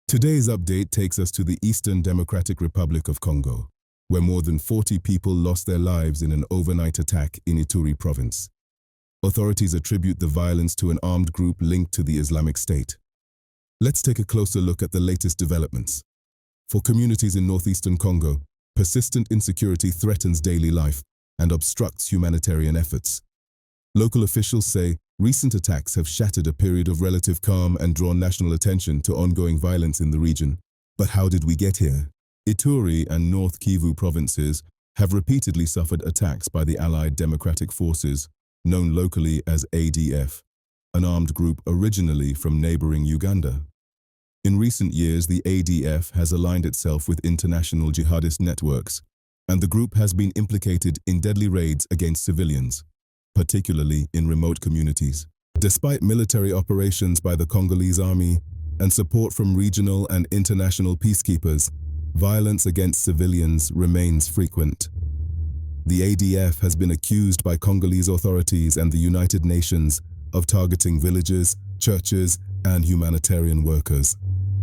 Today's update takes us to the Eastern Democratic Republic of Congo, where more than 40 people lost their lives in an overnight attack in Ituri province. Authorities attribute the violence to an armed group linked to the Islamic State. Let's take a closer look at the latest developments. For communities in northeastern Congo, persistent insecurity threatens daily life and obstructs humanitarian efforts. Local officials say recent attacks have shattered a period of relative calm and drawn national attention to ongoing violence in the region. But how did we get here? Ituri and North Kivu provinces have repeatedly suffered attacks by the Allied Democratic Forces, known locally as ADF, an armed group originally from neighboring Uganda. In recent years, the ADF has aligned itself with international jihadist networks, and the group has been implicated in deadly raids against civilians, particularly in remote communities. Despite military operations by the Congolese army and support from regional and international peacekeepers, violence against civilians remains frequent. The ADF has been accused by Congolese authorities and the United Nations of targeting villages, churches, and humanitarian workers.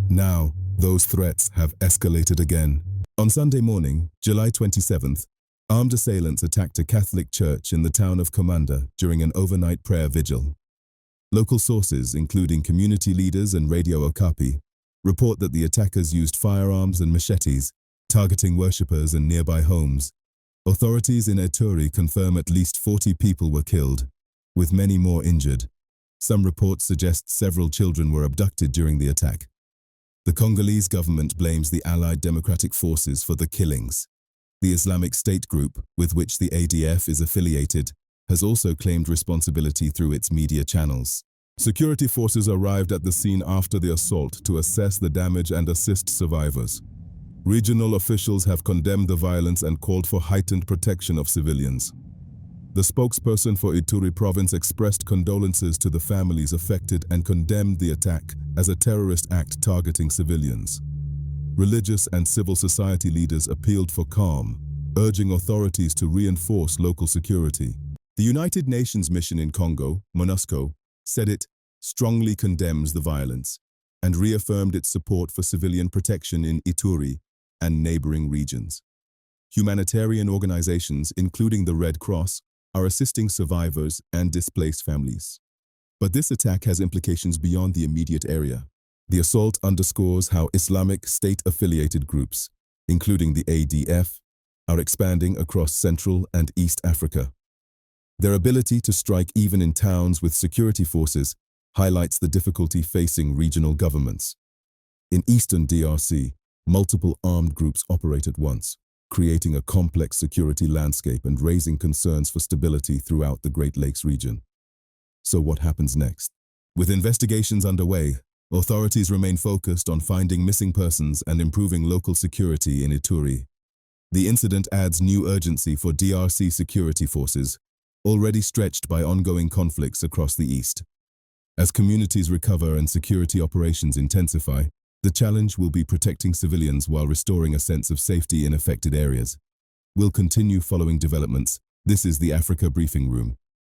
Now, those threats have escalated again. On Sunday morning, July 27th, armed assailants attacked a Catholic church in the town of Komanda during an overnight prayer vigil. Local sources, including community leaders and Radio Okapi, report that the attackers used firearms and machetes, targeting worshippers and nearby homes. Authorities in Ituri confirm at least 40 people were killed, with many more injured. Some reports suggest several children were abducted during the attack. The Congolese government blames the Allied Democratic Forces for the killings. The Islamic State group, with which the ADF is affiliated, has also claimed responsibility through its media channels. Security forces arrived at the scene after the assault to assess the damage and assist survivors. Regional officials have condemned the violence and called for heightened protection of civilians. The spokesperson for Ituri province expressed condolences to the families affected and condemned the attack as a terrorist act targeting civilians. Religious and civil society leaders appealed for calm, urging authorities to reinforce local security. The United Nations mission in Congo, MONUSCO, said it strongly condemns the violence and reaffirmed its support for civilian protection in Ituri and neighboring regions. Humanitarian organizations, including the Red Cross, are assisting survivors and displaced families. But this attack has implications beyond the immediate area. The assault underscores how Islamic State-affiliated groups, including the ADF, are expanding across Central and East Africa. Their ability to strike even in towns with security forces highlights the difficulty facing regional governments. In eastern DRC, multiple armed groups operate at once, creating a complex security landscape and raising concerns for stability throughout the Great Lakes region. So what happens next? With investigations underway, authorities remain focused on finding missing persons and improving local security in Ituri. The incident adds new urgency for DRC security forces, already stretched by ongoing conflicts across the east. As communities recover and security operations intensify, the challenge will be protecting civilians while restoring a sense of safety in affected areas. We'll continue following developments. This is the Africa Briefing Room.